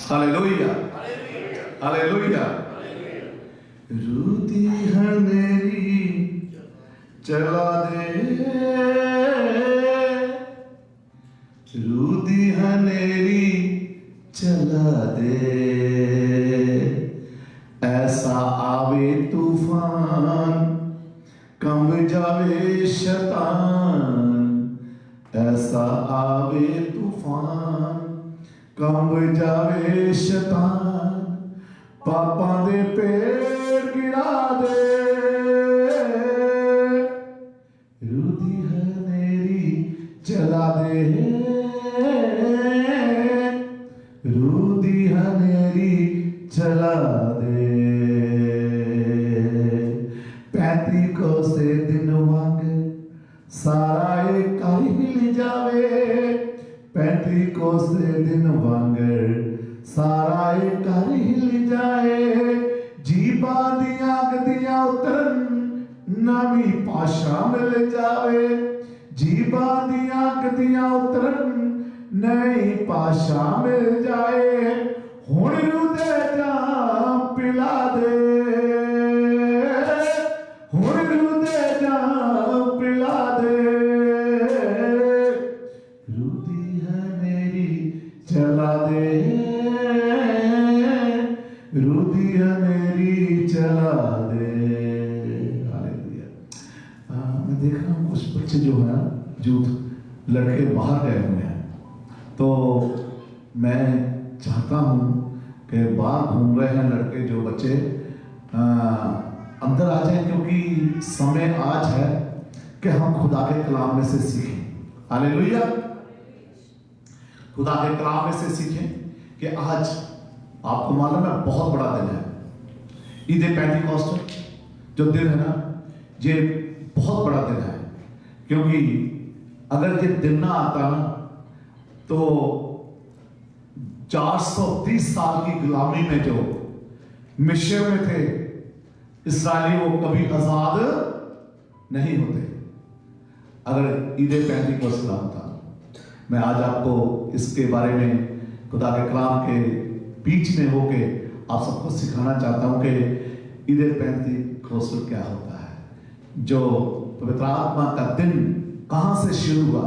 Hallelujah, hallelujah. रूती हनेरी चला दे, रूती हनेरी चला दे, ऐसा आवे तूफान कंब जावे शैतान, ऐसा आवे तूफान कंब जावे शैतान, पापा दे पेड़ गिरा दे, रूदी हनेरी चला दे, रूदी हनेरी चला दे। पैती को से दिन वांग सारा एक हिल जावे, पैती को से दिन वांगर सारा एक हिल जाए, जीबा दिया गदिया उतरन नवी पाशा मिल जावे, जीबा दिया गदिया उतरन नई पाशा मिल जाए, हुण रुदे जा पिला दे, हुण रुदे जा पिला दे, रूदी हनेरी चला दे, रूदी हनेरी चला दे। हालेलुया। मैं देख रहा हूँ कुछ बच्चे जो है यूथ लड़के बाहर गए हुए हैं, तो मैं चाहता हूँ कि बाहर घूम रहे हैं लड़के जो बच्चे अंदर आ जाए, क्योंकि समय आज है कि हम खुदा के कलाम में से सीखें। हालेलुया। खुदा के कलाम में से सीखें कि आज आपको मालूम है बहुत बड़ा दिन है, ईद पेंटिकॉस्ट जो दिन है ना, ये बहुत बड़ा दिन है, क्योंकि अगर ये दिन ना आता ना तो 430 साल की गुलामी में जो मिस्र में थे इस्राएली, वो कभी आजाद नहीं होते अगर ईद पेंटिकॉस्ट ना होता। मैं आज आपको इसके बारे में खुदा के कलाम के बीच में होके आप सबको सिखाना चाहता हूं कि ईद पेंटिकॉस्ट क्या होता है, जो पवित्र आत्मा का दिन कहां से शुरू हुआ।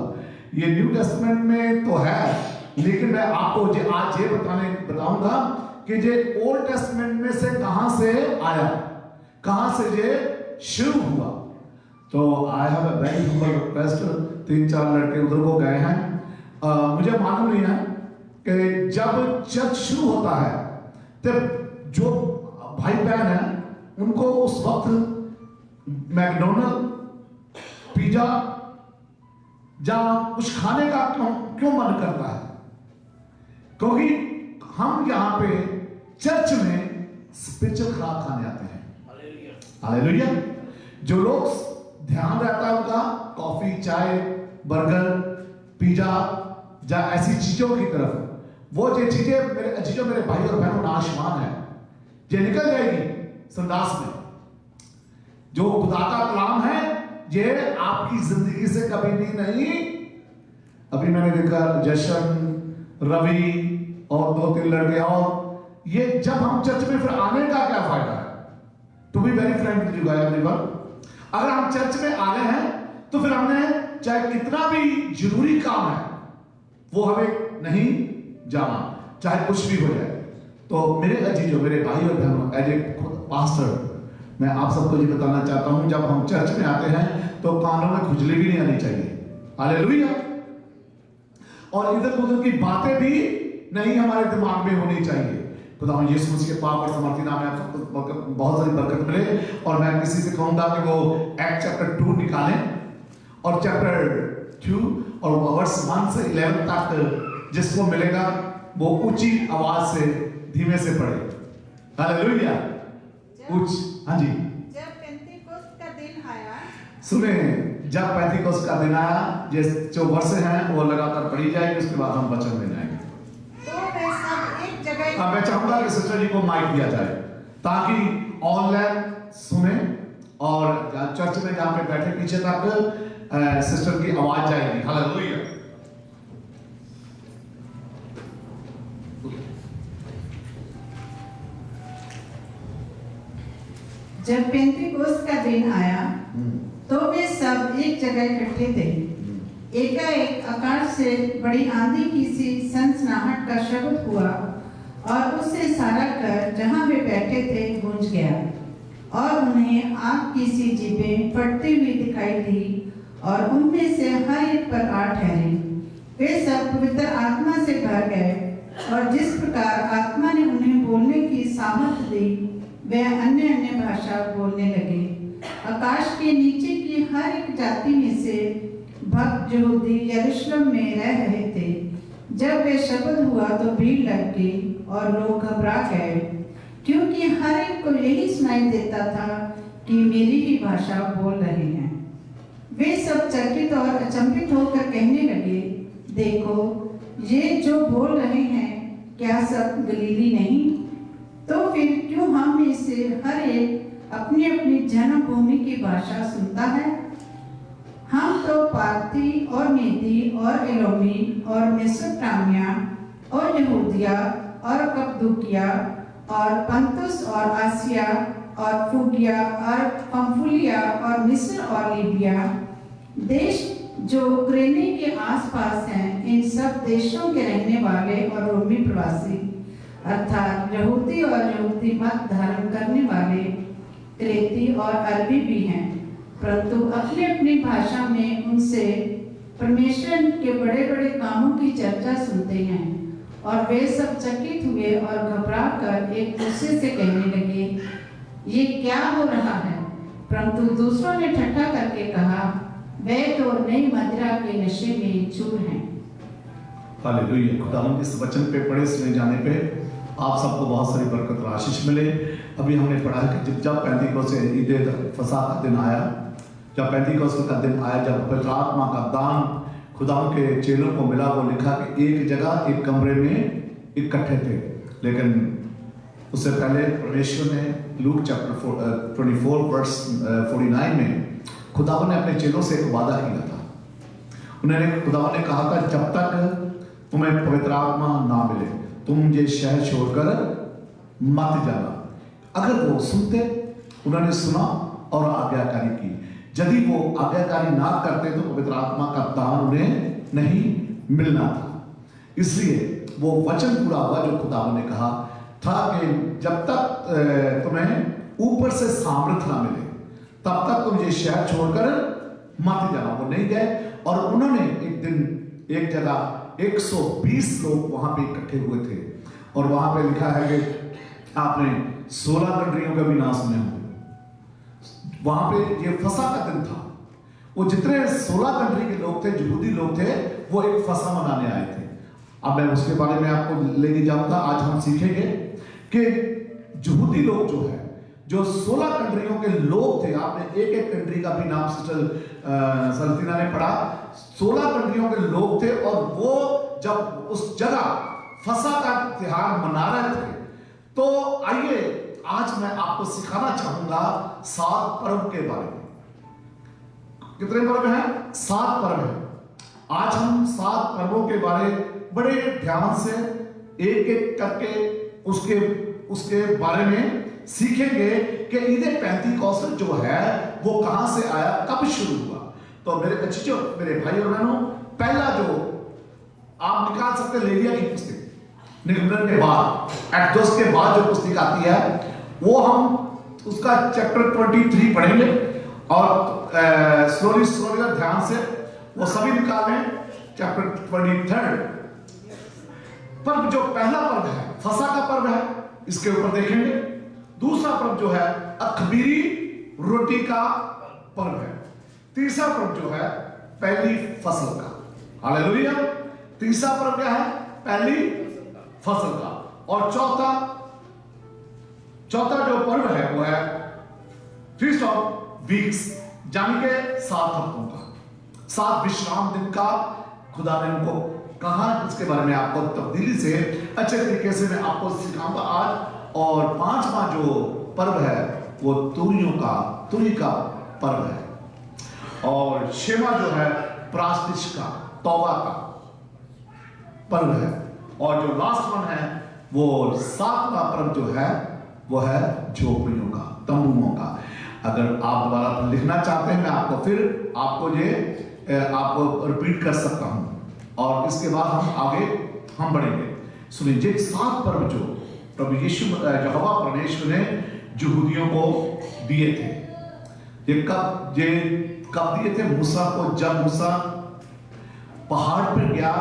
ये न्यू टेस्टमेंट में तो है, लेकिन मैं आपको आज ये बताऊंगा कि ये ओल्ड टेस्टमेंट में से कहां से आया, कहां से ये शुरू हुआ। तो I have a very humble request, 3-4 लड़के उधर को गए हैं, मुझे मालूम नहीं है कि जब चर्च शुरू होता है तब जो भाई बहन है उनको उस वक्त मैकडोनल्ड, पिज्जा या कुछ खाने का क्यों मन करता है, क्योंकि हम यहाँ पे चर्च में स्पिरिचुअल खुराक खाने आते हैं। हालेलुया। जो लोग ध्यान रहता है उनका कॉफी, चाय, बर्गर, पिज्जा या ऐसी चीजों की तरफ, वो जो चीजें मेरे भाई और बहनों नाशवान है, ये निकल जाएगी संदास में। जो खुदा का कलाम है ये आपकी जिंदगी से कभी नहीं। अभी मैंने देखा जशन, रवि और 2-3 लड़के, और ये जब हम चर्च में फिर आने का क्या फायदा है। To be very frank with you guys everyone, अगर हम चर्च में आ रहे हैं तो फिर हमने चाहे कितना भी जरूरी काम है वो हमें नहीं जाना, चाहे कुछ भी हो जाए। तो मेरे अजीजों, मेरे भाई और बहनों, एज ए पास्टर मैं आप सबको ये बताना चाहता हूं, जब हम चर्च में आते हैं तो कानों में खुजली भी नहीं आनी चाहिए। हालेलुया। और इधर उधर की बातें भी नहीं हमारे दिमाग में होनी चाहिए। खुदा यीशु मसीह के पाक और समर्थी नाम में आप सबको बहुत सारी बरकत मिले। और मैं किसी से कहूंगा कि वो एक्ट चैप्टर 2 निकालें और चैप्टर 2 और वर्स 1 से 11 तक जिसको मिलेगा वो ऊंची आवाज से धीमे से पढ़े। हालेलुया। हाँ जी। जब पेंतिकोस्त का दिन आया, सुने, जब पेंतिकोस्त का दिन आया, ये जो वर्ष हैं वो लगातार पढ़ी जाएगी, उसके बाद हम वचन में जाएंगे। तो वे सब एक जगह। मैं चाहूंगा कि सिस्टर जी को माइक दिया जाए ताकि ऑनलाइन सुने, और चर्च में जहां पे बैठे पीछे तक सिस्टर की आवाज जाएगी। हालेलुया। जब पेंतीकोस्त का दिन आया तो वे सब एक जगह इकट्ठे थे। एकाएक आकाश से बड़ी आंधी की सी सनसनाहट का शब्द हुआ और उससे सारा घर जहां वे बैठे थे गूंज गया और उन्हें आग की सी जीभें फटती हुई दिखाई दी और उनमें से हर एक पर आ ठहरी। वे सब पवित्र आत्मा से भर गए और जिस प्रकार आत्मा ने उन्हें बोलने की सामर्थ दी वे अन्य अन्य भाषा बोलने लगे। आकाश के नीचे की हर एक जाति में से भक्त यहूदी यरूशलेम में रह रहे थे। जब वे शब्द हुआ तो भीड़ लग गई और लोग घबरा गए, क्योंकि हर एक को यही सुनाई देता था कि मेरी ही भाषा बोल रहे हैं। वे सब चकित और अचंभित होकर कहने लगे, देखो ये जो बोल रहे हैं क्या सब गलीली नहीं? तो फिर क्यों हम में से हर एक अपनी अपनी जन्मभूमि की भाषा सुनता है? हम तो पारथी और मेदी और एलोमी और मेसोपोटामिया और यहूदिया और कप्पदूकिया और पंतुस और आसिया और फ्रूगिया और पंफुलिया और मिस्र और लीबिया देश जो कुरेने के आसपास हैं, इन सब देशों के रहने वाले और रोमी प्रवासी अर्थात यहूदी और यहूदी मत धारण करने वाले क्रेती और अरबी भी हैं, परंतु अपनी अपनी भाषा में उनसे परमेश्वर के बड़े बड़े कामों की चर्चा सुनते हैं। और वे सब चकित हुए और घबरा कर एक दूसरे से कहने लगे, ये क्या हो रहा है? परंतु दूसरों ने ठट्ठा करके कहा, वे तो नई मदिरा के नशे में चूर हैं। हालेलुया। खुदावंद इस वचन पे पढ़े सुने जाने पे आप सबको बहुत सारी बरकत और आशीष मिले। अभी हमने पढ़ा है कि जब पेंतीकोस्त से ईद फसह का दिन आया, जब पेंतीकोस्त का दिन आया, जब पवित्र आत्मा का दान खुदावंद के चेलों को मिला, वो लिखा कि एक जगह एक कमरे में इकट्ठे थे। लेकिन उससे पहले परमेश्वर ने लूक चैप्टर 24 वर्स 49 में खुदावंद ने अपने चेलों से एक वादा किया था। उन्होंने खुदावंद ने कहा था, जब तक तुम्हें पवित्र आत्मा ना मिले तुम ये शहर छोड़कर मत जाना। अगर वो सुनते, उन्होंने सुना और आज्ञाकारी की। यदि वो आज्ञाकारी ना करते तो पवित्र आत्मा का दान उन्हें नहीं मिलना था। इसलिए वो वचन पूरा हुआ जो खुदावंद ने कहा था कि जब तक तुम्हें ऊपर से सामर्थ्य ना मिले तब तक तुम ये शहर छोड़कर मत जाना। वो नहीं गए और उन्होंने एक दिन एक जगह 120 लोग वहां पे इकट्ठे हुए थे और वहां पे लिखा है कि आपने 16 कंट्रियों का भी नाम सुने होंगे। वहां पे ये फसह का दिन था। वो जितने 16 कंट्री के लोग थे, यहूदी लोग थे, वो एक फसह मनाने आए थे। अब मैं उसके बारे में आपको लेके जाऊंगा। आज हम सीखेंगे कि यहूदी लोग जो है, जो 16 कंट्रियों के लोग थे, आपने एक एक कंट्री का भी नाम सल्तीना ने पढ़ा, 16 कंट्रियों के लोग थे और वो जब उस जगह फसह का त्योहार मना रहे थे, तो आइए आज मैं आपको सिखाना चाहूंगा 7 पर्व के बारे में। कितने पर्व हैं? 7 पर्व हैं। आज हम 7 पर्वों के बारे बड़े ध्यान से एक एक करके उसके बारे में सीखेंगे कि ईद पेंतीकोस्त जो है वो कहां से आया, कब शुरू हुआ। तो मेरे बच्चों, मेरे भाई और बहनों, पहला जो आप निकाल सकते लेविया की पुस्तक, निगमन के बाद, एक्सोडस के बाद जो पुस्तक आती है, वो हम उसका चैप्टर 23 पढ़ेंगे और स्लोली और ध्यान से वो सभी निकाल लें। चैप्टर 23 पर्व जो पहला पर्व है फसह का पर्व है, इसके ऊपर देखेंगे। दूसरा पर्व जो है अखमीरी रोटी का पर्व है। तीसरा पर्व जो है पहली फसल का। हालेलुया। तीसरा पर्व क्या है? पहली फसल का। और चौथा जो पर्व है वो है फीस्ट ऑफ वीक्स, यानी के 7 हफ्तों का, 7 विश्राम दिन का खुदा ने उनको कहा। इसके बारे में आपको तब्दीली से अच्छे तरीके से मैं आपको सिखाऊंगा आज। और 5वां जो पर्व है वो तुरी का पर्व है। और 6वां जो है प्रायश्चित का, तौबा का पर्व है। और जो लास्ट वन है वो 7वां पर्व जो है वो है झोपड़ियों का, तंबुओं का। अगर आप दोबारा लिखना चाहते हैं, मैं आपको आपको रिपीट कर सकता हूं और इसके बाद हम बढ़ेंगे। सुनिए, 7 पर्व जो प्रभु यीशु यहोवा परमेश्वर ने यहूदियों को दिए थे, ये कब दिए थे? मूसा को। जब मूसा पहाड़ पर गया,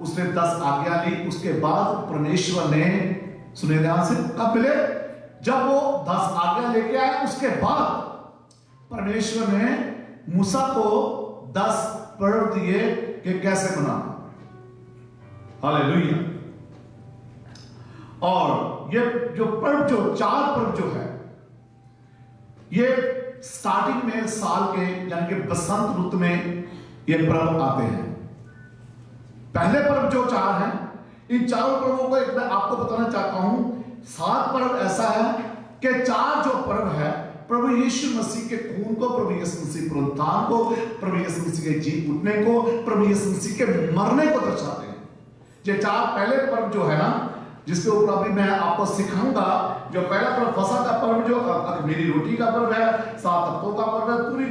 उसने 10 आज्ञा ली, उसके बाद परमेश्वर ने, सुनिए ध्यान से, कब मिले? जब वो 10 आज्ञा लेके आए, उसके बाद परमेश्वर ने मूसा को 10 पर्व दिए कि कैसे मनाना। हालेलुया। और ये जो पर्व, जो 4 पर्व जो है, ये स्टार्टिंग में साल के यानी कि बसंत ऋतु में ये पर्व आते हैं। पहले पर्व जो 4 हैं, इन 4 पर्वों को एक मैं आपको बताना चाहता हूं। 7 पर्व ऐसा है कि 4 जो पर्व है, प्रभु यीशु मसीह के खून को, प्रभु यीशु मसीह पुनरुत्थान को, प्रभु यीशु मसीह के जी उठने को, प्रभु यीशु मसीह के मरने को दर्शाते हैं। ये 4 पहले पर्व जो है ना, जिसके ऊपर अभी मैं आपको सिखाऊंगा। जो पहला पर्व फसह का पर्व, जो अख़मीरी रोटी का पर्व है, 7 हफ्तों का पर्व है, तुरी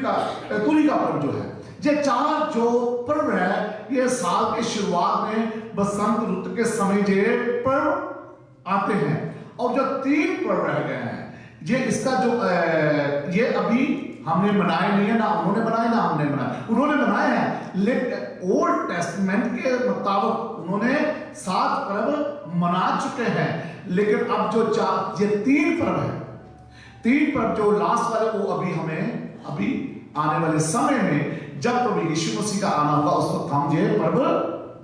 का पर्व जो है, ये 4 जो पर्व है, ये साल के शुरुआत में बसंत ऋतु के समय ये पर्व आते हैं। और जो 3 पर्व रह गए हैं, ये इसका जो ये अभी हमने मनाए नहीं है, ना उन्होंने बनाए ना हमने बनाए। उन्होंने बनाए हैं, लेकिन ओल्ड टेस्टमेंट के मुताबिक उन्होंने 7 पर्व मना चुके हैं। लेकिन अब जो ये 3 पर्व है, 3 पर्व जो लास्ट वाले, वो अभी आने वाले समय में जब प्रभु यीशु मसीह का आना होगा, उस वक्त हम ये पर्व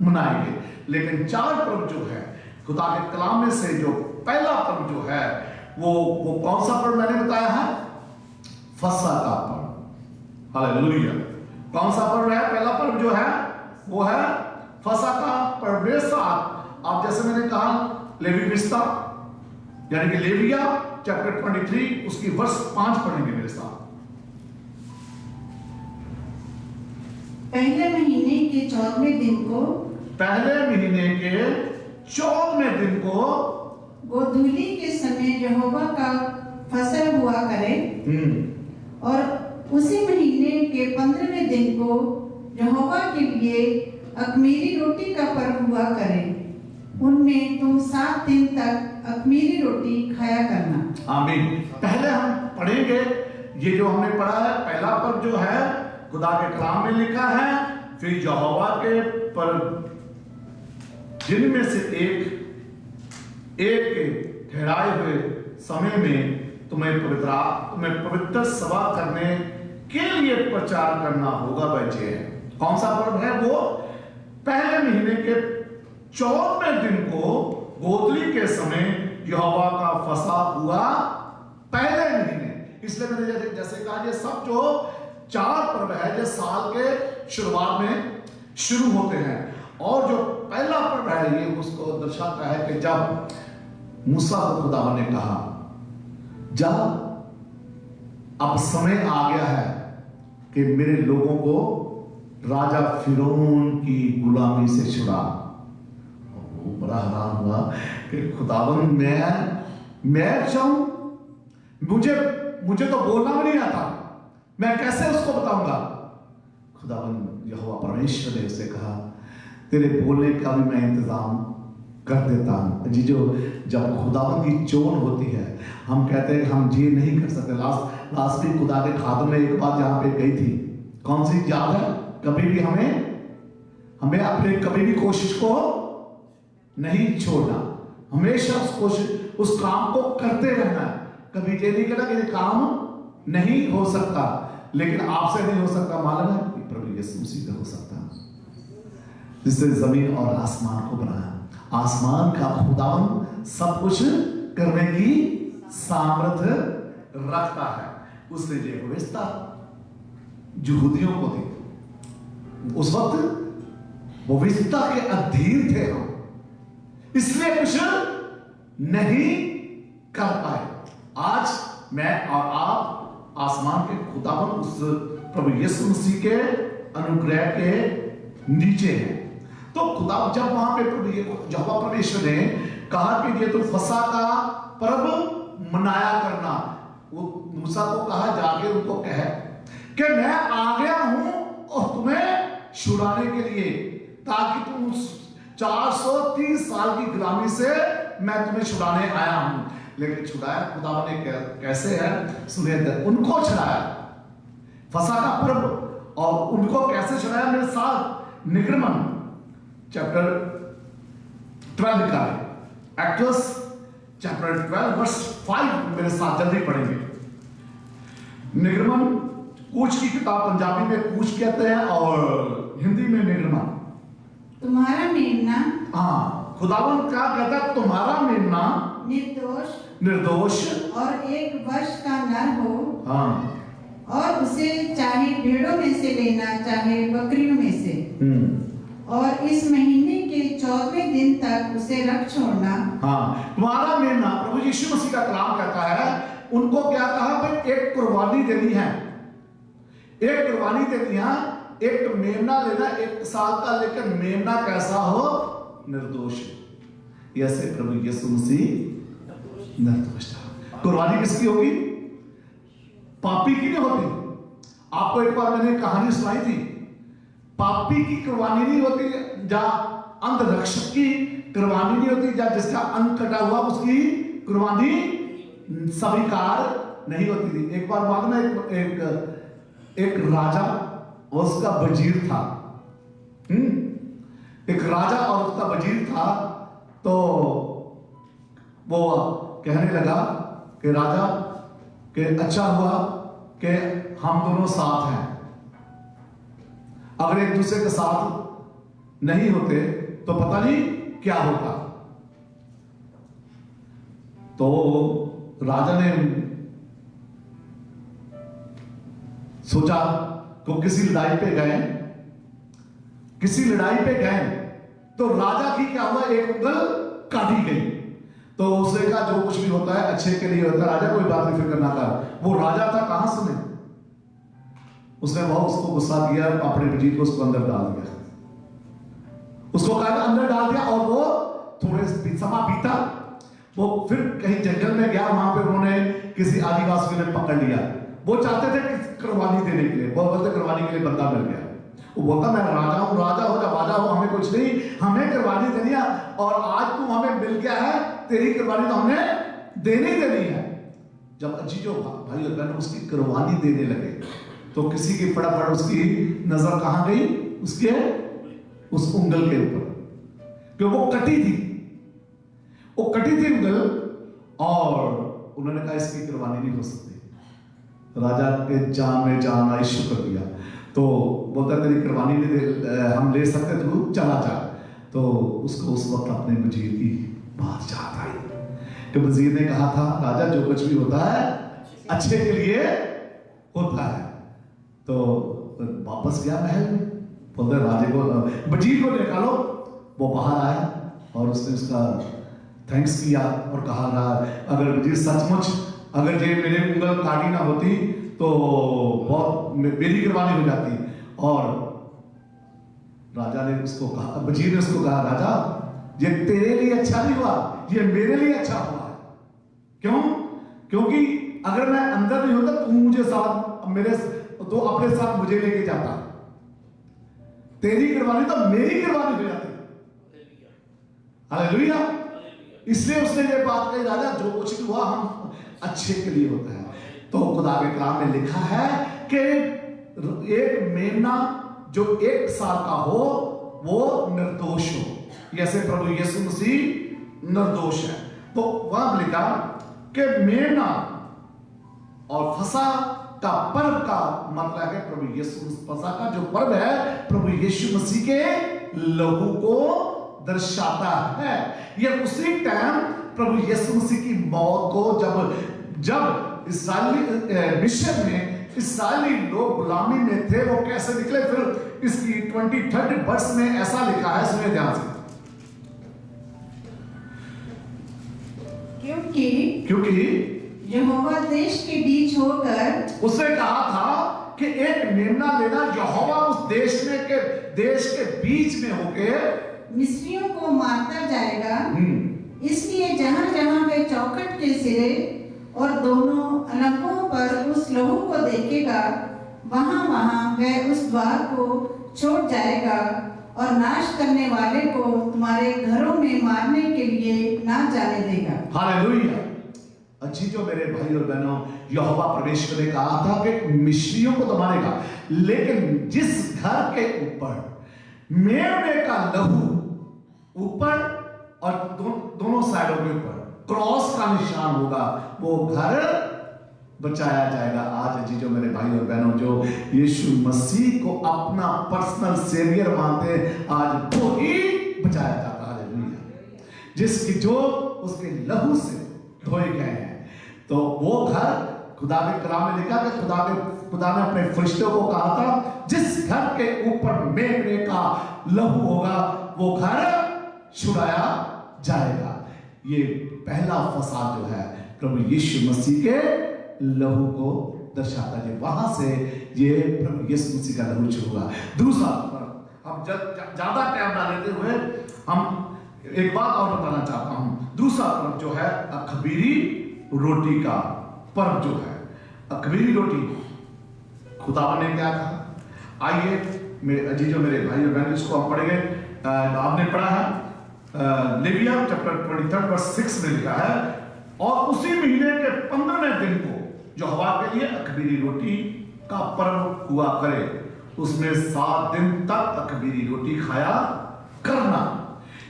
मनाएंगे। लेकिन 4 पर्व जो है खुदा के कलाम में से, जो पहला पर्व जो है वो कौन सा पर्व मैंने बताया है? फसह का पर्व। हालेलुया। कौन सा पर्व है? पहला पर्व जो है वो है फसह का पर्व। अब जैसे मैंने कहा, लेवी पुस्तक यानी कि लेविया चैप्टर 23 उसकी वर्ष 5 पढ़ेंगे मेरे साथ। पहले महीने के 14वें दिन को, पहले महीने के 14वें दिन को गोधूली के समय यहोवा का फसह हुआ करे, और उसी महीने के 15वें दिन को यहोवा के लिए अख़मीरी रोटी का पर्व हुआ करे। उनमें तुम 7 दिन तक अख़मीरी रोटी खाया करना। आमीन। पहले हम पढ़ेंगे ये जो हमने पढ़ा है, पहला पर्व जो है खुदा के कलाम में लिखा है, फिर यहोवा के पर्व जिनमें से एक के ठहराए हुए समय में तुम्हें पवित्र सभा करने के लिए प्रचार करना होगा। बच्चे, कौन सा पर्व है? वो पहले महीने के 14वें दिन को गोधूली के समय यहोवा का फसह हुआ, पहले महीने। इसलिए मैंने जैसे कहा, ये सब जो 4 पर्व है, ये साल के शुरुआत में शुरू होते हैं। और जो पहला पर्व है, ये उसको दर्शाता है कि जब मूसा को खुदा ने कहा, जब अब समय आ गया है कि मेरे लोगों को राजा फिरौन की गुलामी से छुड़ा। वो बड़ा हैरान हुआ कि खुदावंद मैं चाहूं, मुझे तो बोलना भी नहीं आता, मैं कैसे उसको बताऊंगा? खुदावंद यहोवा परमेश्वर ने उसे कहा, तेरे बोलने का भी मैं इंतजाम कर देता हूं। जी, जो जब खुदावंद की चोन होती है, हम कहते हैं हम ये नहीं कर सकते। लास्ट भी खुदा के खादम में एक बात यहाँ पे गई थी, कौन सी याद है? कभी भी हमें अपने कभी भी कोशिश को नहीं छोड़ना, हमेशा उस काम को करते रहना। कभी ये नहीं कहना कि ये काम नहीं हो सकता, लेकिन आपसे नहीं हो सकता, मालूम है? प्रभु यीशु मसीह से हो सकता है, जिसने जमीन और आसमान को बनाया। आसमान का खुदावंद सब कुछ करने की सामर्थ्य रखता है। उसने ये व्यवस्था यहूदियों को दी। उस वक्त वो व्यवस्था के अधीन थे हम, इसलिए कुछ नहीं कर पाए। आज मैं और आप आसमान के खुदावंद उस प्रभु यीशु मसीह के अनुग्रह के नीचे हैं। तो खुदा जब वहां पे यहोवा परमेश्वर ने कहा कि ये तो फसह का पर्व मनाया करना, वो मूसा को कहा जाके उनको कहे कि मैं आ गया हूं और तुम्हें छुड़ाने के लिए, ताकि तुम 430 साल की गुलामी से मैं तुम्हें छुड़ाने आया हूं। लेकिन छुड़ाया खुदा ने कैसे है सुने, उनको छुड़ाया फसह का पर्व, और उनको कैसे छुड़ाया मेरे साथ निर्गमन चैप्टर 12 लिखा है, एक्टर्स चैप्टर 12 वर्स 5 मेरे साथ जल्दी पढ़ेंगे। निर्गमन, कूच की किताब पंजाबी में कूच कहते हैं और हिंदी में निर्गमन। तुम्हारा मेमना, हाँ, खुदावन क्या कहता है, तुम्हारा मेमना निर्दोष और 1 वर्ष का नर हो, हाँ, और उसे चाहे भेड़ों में से लेना चाहे बकरियों में से, और इस महीने के 14वें दिन तक उसे रख छोड़ना। हाँ, तुम्हारा मेमना, प्रभु यीशु मसीह का कलाम कहता है, उनको क्या कहा भाई, एक कुर्बानी देनी है, एक कुर्बानी देनी है, एक मेमना लेना, 1 साल का, लेकिन मेमना कैसा हो, निर्दोष। ऐसे प्रभु यीशु मसीह निर्दोष था। कुर्बानी किसकी होगी, पापी की नहीं होती। आपको एक बार मैंने कहानी सुनाई थी, पापी की कुर्बानी नहीं होती, जहां अंधरक्षक की कुर्बानी नहीं होती, जहां जिसका अंग कटा हुआ उसकी कुर्बानी स्वीकार नहीं होती थी। एक बार बाद में एक राजा और उसका वजीर था, एक राजा और उसका वजीर था, तो वो कहने लगा कि राजा कि अच्छा हुआ कि हम दोनों साथ हैं, अगर एक दूसरे के साथ नहीं होते तो पता नहीं क्या होता। तो राजा ने सोचा तो किसी लड़ाई पे गए, तो राजा की क्या हुआ, एक उंगल काटी गई। तो उसने कहा जो कुछ भी होता है अच्छे के लिए होता है, राजा कोई बात नहीं फिक्र ना कर। वो राजा था, कहां सुने, उसने बहुत उसको गुस्सा किया, अपने वजीर को उसको अंदर डाल दिया, उसको कहा अंदर डाल दिया, और वो थोड़े समय बीता, वो फिर कहीं जंगल में गया, वहां पे उन्होंने किसी आदिवासी ने पकड़ लिया। वो चाहते थे कुर्बानी देने के लिए, वो बोलते कुर्बानी के लिए बंदा मिल गया। वो बोलता मैं राजा हूं, राजा हो या राजा हो, हमें कुछ नहीं, हमें कुर्बानी देनी है, और आज तू हमें मिल गया है, तेरी कुर्बानी तो हमने देनी है। जब अजीजों भाई और बहनों उसकी कुर्बानी देने लगे, तो किसी की फटाफट उसकी नजर कहां गई, उसके उस उंगल के ऊपर, क्योंकि वो कटी थी उंगल, और उन्होंने कहा इसकी कुर्बानी नहीं हो सकती। राजा के जान में जान आई, शुक्र किया, तो बोलता तेरी कुर्बानी नहीं हम ले सकते, तू चला जा। तो उसको उस वक्त अपने वजीर की बात याद आई कि वजीर ने कहा था राजा जो कुछ भी होता है अच्छे के लिए होता है। तो वापस गया महल में, बोलते राजे को, वजीर को निकालो। वो बाहर आया और उसने उसका थैंक्स किया और कहा अगर वजीर सचमुच अगर ये मेरे उंगल काटी ना होती तो बहुत मेरी कुर्बानी हो जाती। और राजा ने उसको कहा, वजीर ने उसको कहा राजा ये तेरे लिए अच्छा नहीं हुआ, ये मेरे लिए अच्छा हुआ। क्यों? क्योंकि अगर मैं अंदर नहीं होता तू मुझे साथ मेरे तो अपने साथ मुझे लेके जाता, तेरी कुर्बानी तो मेरी कुर्बानी हो जाती। हालेलुया। इसलिए उसने ये बात कही राजा जो कुछ भी हुआ हम अच्छे के लिए होता है। तो खुदा के कलाम में लिखा है कि एक मेमना जो 1 साल का हो वो निर्दोष हो, जैसे प्रभु यीशु मसीह निर्दोष है। तो वहां लिखा कि मेमना और फसह का पर्व का मतलब है प्रभु यीशु, फसह का जो पर्व है प्रभु यीशु मसीह के लोगों को दर्शाता है। यह उसी टाइम प्रभु यीशु मसीह की मौत को जब इस्राएली मिस्र में इस्राएली लोग गुलामी में थे, वो कैसे निकले, फिर इसकी 23rd वर्ष में ऐसा लिखा है, सुनिए ध्यान से। क्योंकि यहोवा देश के बीच होकर, उसने कहा था कि एक मेमना लेना, यहोवा उस देश के बीच में होकर मिस्रियों को मारता जाएगा। इसलिए जहां जहां वे चौखट के सिरे और दोनों अलंकों पर उस लहू को देखेगा, वहां वहां वह उस द्वार को छोड़ जाएगा और नाश करने वाले को तुम्हारे घरों में मारने के लिए ना जाने देगा। हालेलुया। अच्छी जो मेरे भाई और बहनों, यहोवा परमेश्वर ने कहा था कि मिस्रियों को तो मारेगा, लेकिन जिस घर के ऊपर मेमने का लहू ऊपर और दोनों साइडों के ऊपर क्रॉस का निशान होगा, वो घर बचाया जाएगा। आज जी जो मेरे भाई और बहनों, जो यीशु मसीह को अपना पर्सनल सेवियर मानते हैं, आज वो ही बचाया जाता है। हालेलुया। जिसकी जो उसके लहू से धोए गए हैं, तो वो घर, खुदा के कलाम में लिखा कि खुदा ने अपने फरिश्तों को कहा था, जिस घर के ऊपर मेमने का लहू होगा वो घर छुड़ाया जाएगा। ये पहला फसाद जो है प्रभु यीशु मसीह के लहू को दर्शाता है। वहां से ये प्रभु यीशु मसीह का लहू छूगा। दूसरा, हम ज्यादा टाइम ना लेते हुए हम एक बात और बताना चाहता हूं। दूसरा पर्व जो है अखमीरी रोटी का पर्व जो है, अखमीरी रोटी, खुदा ने क्या कहा? आइए मेरे अजीजों, मेरे भाई और बहन, इसको हम पढ़ेंगे। आपने पढ़ा है लेविया चैप्टर 23 वर्स 6 में लिखा है, और उसी महीने के 15वें दिन को यहोवा के लिए अखमीरी रोटी का पर्व हुआ करे, उसमें 7 दिन तक अखमीरी रोटी खाया करना।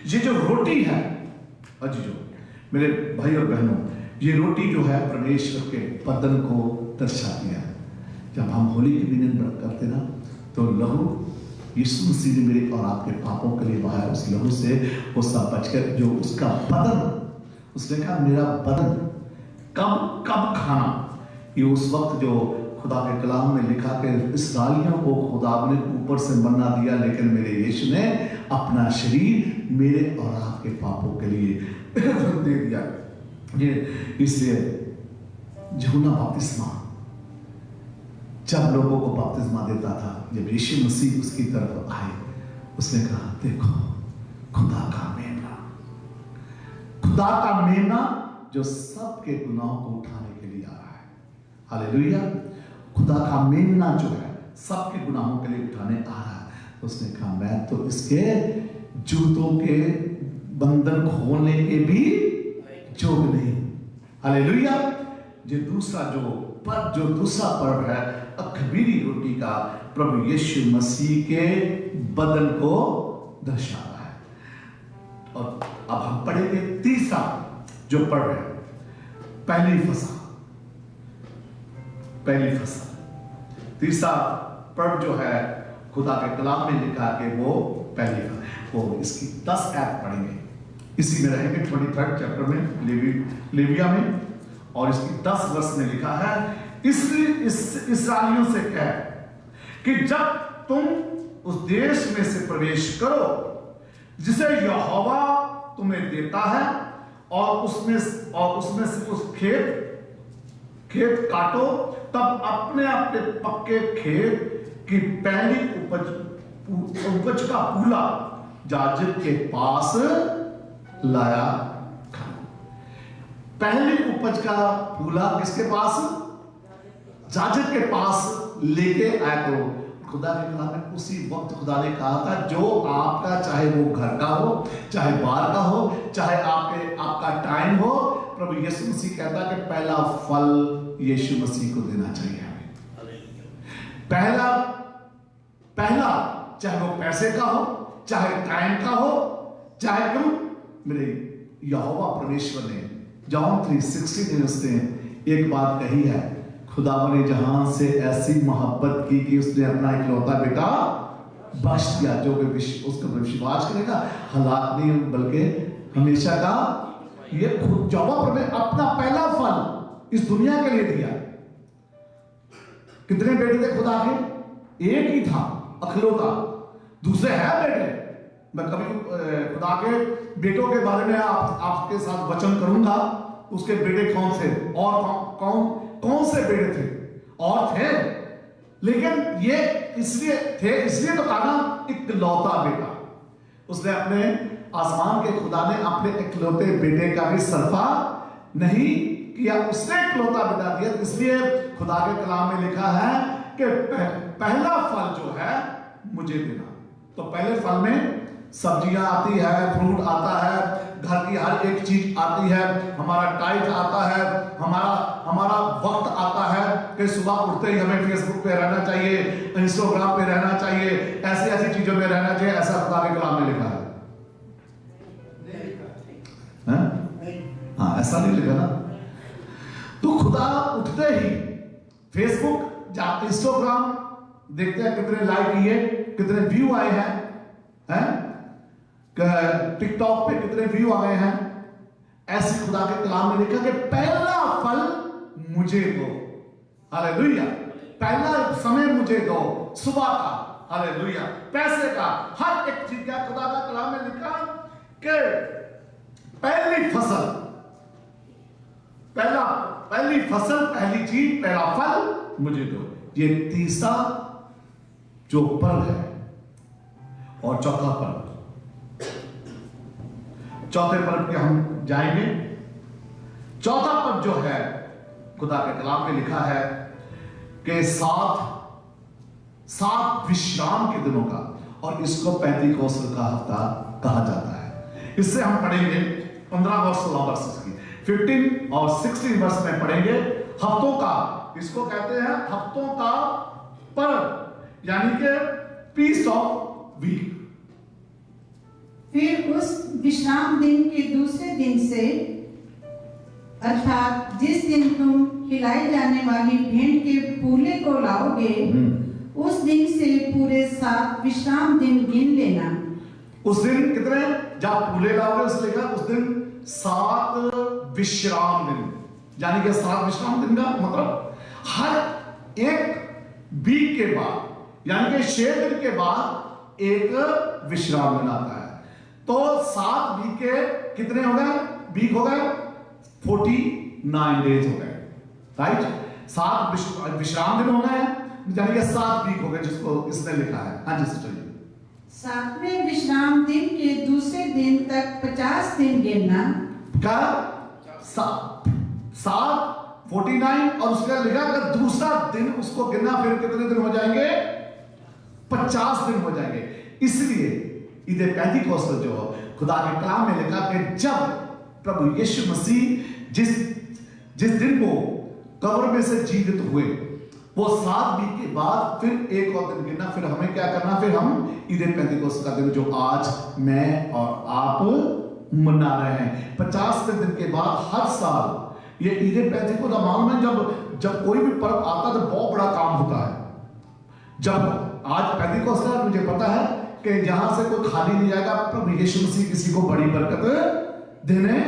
ये जो रोटी है अजीजों, मेरे भाई और बहनों, ये रोटी जो है परमेश्वर के बदन को दर्शाती है। जब हम होली के दिन व्रत करते ना, तो लहू यीशु मसीह ने मेरे और आपके पापों के लिए बहाया, उस लहू से वो सब बचकर, जो उसका बदन, उसने कहा मेरा बदन कब कब खाना। ये उस वक्त जो खुदा के कलाम में लिखा कि इस्राएलियों को खुदा ने ऊपर से मन्ना दिया, लेकिन मेरे यीशु ने अपना शरीर मेरे और आपके पापों के लिए दे दिया। ये इसलिए यूहन्ना बपतिस्मा जब लोगों को बपतिस्मा देता था, जब यीशु मसीह उसकी तरफ आए, उसने कहा देखो खुदा का मेमना, खुदा का मेमना जो सबके गुनाहों को उठाने के लिए आ रहा है। हालेलुया। खुदा का मेमना जो है सबके गुनाहों के लिए उठाने आ रहा है। उसने कहा मैं तो इसके जूतों के बंधन खोलने के भी जोग नहीं। हालेलुया। जो दूसरा पर्व है अखमीरी रोटी का, प्रभु यीशु मसीह के बदन को दर्शा रहा है। और अब हम पढ़ेंगे तीसरा जो पर्व है, पहली फसल। तीसरा पर्व जो है खुदा के कलाम में लिखा कि वो पहली फसल, वो इसकी 10 ऐप पढ़ेंगे, इसी में रहेंगे 23 चैप्टर में लेविया में, और इसकी 10 वर्ष में लिखा है, इसलिए इस्राएलियों से कह कि जब तुम उस देश में से प्रवेश करो जिसे यहोवा तुम्हें देता है, और उसमें से उस खेत काटो, तब अपने अपने पक्के खेत की पहली उपज का पूला याजक के पास लाया करो। पहली उपज का पूला किसके पास? याजक के पास लेके आया करो। खुदा के कलाम में उसी वक्त खुदा ने कहा था, जो आपका, चाहे वो घर का हो, चाहे बाहर का हो, चाहे आपका टाइम हो, प्रभु यीशु मसीह कहता है कि पहला फल यीशु मसीह को देना चाहिए हमें। पहला चाहे वो पैसे का हो, चाहे टाइम का हो, चाहे क्यों, मेरे यहोवा परमेश्वर ने जॉन 3:16 में उसने एक बात कही है, खुदा ने जहां से ऐसी मोहब्बत की कि उसने अपना इकलौता बेटा बख्श दिया, जो उसका विश्वास करेगा हलाक नहीं बल्कि हमेशा का। ये खुद जवाब में अपना पहला फल इस दुनिया के लिए दिया। कितने बेटे थे खुदा के? एक ही था, अखलौता। दूसरे हैं बेटे, मैं कभी खुदा के बेटों के बारे में आपके साथ वचन करूंगा, उसके बेटे कौन से और कौन से बेटे थे, और थे, लेकिन ये इसलिए तो कहा इकलौता बेटा। उसने अपने आसमान के खुदा ने अपने इकलौते बेटे का भी सरफा नहीं किया, उसने इकलौता बेटा दिया। इसलिए खुदा के कलाम में लिखा है कि पहला फल जो है मुझे देना। तो पहले फल में सब्जियां आती है, फ्रूट आता है, घर की हर एक चीज आती है, हमारा टाइट आता है, हमारा वक्त आता है कि सुबह उठते ही हमें फेसबुक पे रहना चाहिए, इंस्टाग्राम पे रहना चाहिए, ऐसी ऐसी चीजों में रहना चाहिए। ऐसा खुदा के कलाम में लिखा है? हाँ, ऐसा नहीं लिखा ना। तो खुदा उठते ही फेसबुक, इंस्टाग्राम देखते हैं कितने लाइक किए, कितने व्यू आए हैं, टिकटॉक पे कितने व्यू आ गए हैं। ऐसे खुदा के कलाम में लिखा कि पहला फल मुझे दो, हालेलुया। पहला समय मुझे दो, सुबह का, हालेलुया, पैसे का, हर एक चीज का खुदा का कलाम में लिखा कि पहली फसल, पहली चीज, पहला फल मुझे दो। ये तीसरा जो पर्व है, और चौथा पर्व, चौथे पर्व पे हम जाएंगे। चौथा पर्व जो है खुदा के कलाम में लिखा है कि सात विश्राम के दिनों का, और इसको पेंतीकोस्त का हफ्ता कहा जाता है। इससे हम पढ़ेंगे 15 और 16 वर्ष की, 15 और 16 वर्ष में पढ़ेंगे हफ्तों का। इसको कहते हैं हफ्तों का पर्व, यानी कि पीस ऑफ वीक। फिर उस विश्राम दिन के दूसरे दिन से, अर्थात जिस दिन तुम खिलाई जाने वाली भेंट के पूले को लाओगे, उस दिन से पूरे 7 विश्राम दिन गिन लेना। उस दिन कितने? जब पूले लाओगे उस लेगा उस दिन 7 विश्राम दिन, यानी कि 7 विश्राम दिन का मतलब हर एक वीक के बाद, यानी कि 6 दिन के बाद एक विश्राम दिन आता है। तो 7 वीक के कितने हो गए? वीक हो गए 49 डेज हो गए, राइट। 7 विश्राम दिन हो गए, यानी कि 7 वीक हो गए, जिसको इसने लिखा है। हाँ जी सिस्टर जी। 7वें विश्राम दिन के दूसरे दिन तक 50 दिन गिनना। क्या? 7 49 और उसका लिखा अगर दूसरा दिन उसको गिनना, फिर कितने दिन हो जाएंगे? 50 दिन हो जाएंगे। इसलिए ईद पेंतीकोस्त जो खुदा के कलाम में लिखा कि जब प्रभु यीशु मसीह जिस दिन को कब्र में से जीवित हुए, वो 7 वीक के बाद फिर एक और दिन गिनना। फिर हमें क्या करना? फिर हम ईद पेंतीकोस्त का दिन जो आज मैं और आप मना रहे हैं, 50 दिन के बाद हर साल ये ईद पेंतीकोस्त मालूम है, जब कोई भी पर्व आता है तो बहुत बड़ा काम होता है। जब आज पेंतीकोस्त है, मुझे पता है कि यहां से कोई खाली नहीं जाएगा। प्रभु यीशु मसीह किसी को बड़ी बरकत देने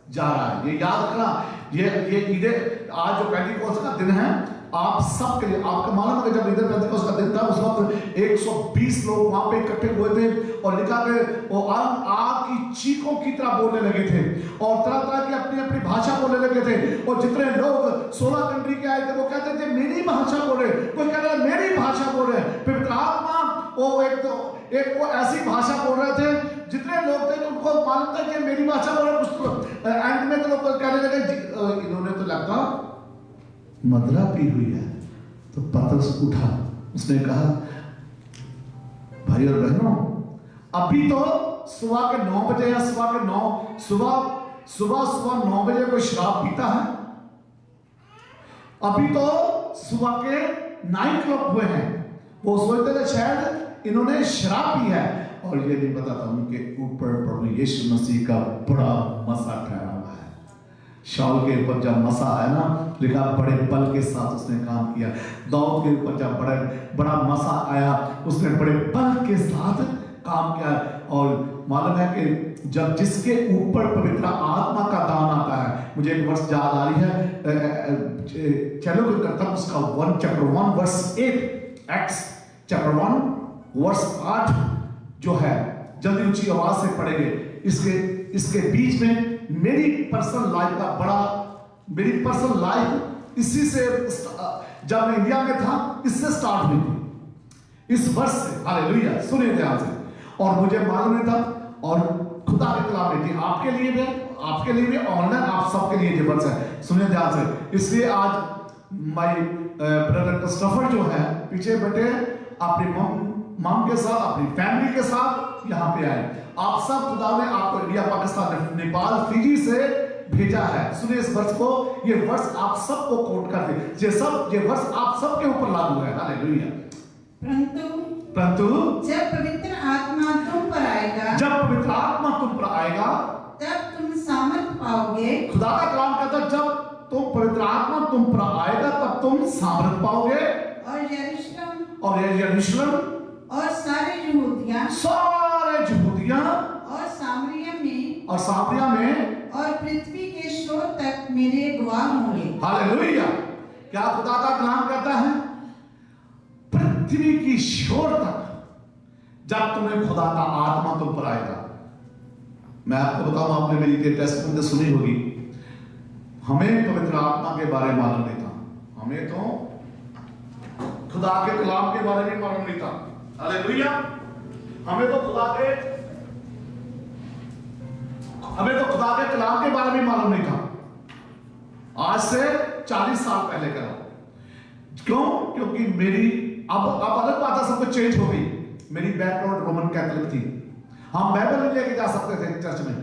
जा रहा है, ये याद रखना। ये ईद आज जो पेंतीकोस्त का दिन है, आप सब के लिए, आपका मालूम है जब ईद पेंतीकोस्त का दिन था, उस वक्त 120 लोग वहां पे इकट्ठे हुए थे, और लिखा कि वो आग की चीखों की तरह बोलने लगे थे, और तरह तरह की अपनी अपनी भाषा बोलने लगे थे। और जितने लोग 16 कंट्री के आए थे वो कहते थे मेरी भाषा बोले, कोई कह रहा मेरी भाषा बोले। पवित्र आत्मा वो एक वो ऐसी भाषा बोल रहे थे, जितने लोग थे तो उनको मालूम था कि मेरी भाषा बोल रहे। कुछ एंड में तो लोग कहने लगे इन्होंने तो लगता मदरा पी हुई है। तो पतरस उठा, उसने कहा भाई और बहनों, अभी तो सुबह के 9 बजे या सुबह 9 बजे कोई शराब पीता है? अभी तो सुबह के 9 o'clock हुए हैं। वो सोचते थे शायद इन्होंने शराब पी है, और ये नहीं पता था उनके ऊपर प्रभु यीशु मसीह का बड़ा मसा ठहरा हुआ है। शाऊल के ऊपर जब मसा आया ना, लिखा बड़े बल के साथ उसने काम किया। दाऊद के ऊपर जब बड़ा मसा आया, उसने बड़े बल के साथ काम किया। और मालूम है कि जब जिसके ऊपर पवित्र आत्मा का दान आता है, मुझे एक वर्ष याद आ रही है, चलो कोई करता उसका 1 chapter 1 verse 8, acts chapter 1 verse 8 जो है, जल्दी ऊंची आवाज से पढ़ेंगे। इसके बीच में मेरी पर्सनल लाइफ इसी से, जब मैं इंडिया में था, इससे स्टार्ट हुई थी, इस वर्ष से। हालेलुया, सुनिए ध्यान से। और मुझे मालूम नहीं था, और खुदा के कलाम में थी आपके लिए भी आपके लिए भी ऑनलाइन आप सबके लिए ये वर्ष है, सुनिए ध्यान से। इसलिए आज माय ब्रदर क्रिस्टोफर जो है पीछे बैठे अपनी मॉम के साथ, अपनी फैमिली के साथ यहाँ पे आए। आप सब, खुदा ने आपको इंडिया, पाकिस्तान, नेपाल, फिजी से भेजा है। सुनिए इस वर्ष को, ये वर्ष आप सबको कोट करते, ये वर्ष आप सबके ऊपर लागू है। हालेलुया। परंतु जब पवित्र आत्मा तुम पर आएगा, तब तुम सामर्थ पाओगे। खुदा का कलाम कहता है जब तुम पवित्र आत्मा तुम पर आएगा तब तुम सामर्थ पाओगे। और यरूशलेम और सारे यहूदिया और सामरिया में और पृथ्वी के छोर तक मेरे गवाह होंगे। हालेलुया। क्या खुदा का कलाम कहता है? पृथ्वी की छोर तक जब तुम्हें खुदा का आत्मा तुम पर आएगा। मैं आपको बताऊं, आपने मेरी टेस्टमेंट सुनी होगी, हमें पवित्र आत्मा के बारे में मालूम नहीं था। हमें तो खुदा के कलाम के बारे में मालूम नहीं था। हालेलुया। हमें तो खुदा के कलाम के बारे में मालूम नहीं था। आज से 40 साल पहले का। क्यों? क्योंकि मेरी अब अलग बात है, सब कुछ चेंज हो गई। मेरी बैकग्राउंड रोमन कैथोलिक थी। हम बाइबल नहीं लेके जा सकते थे चर्च में,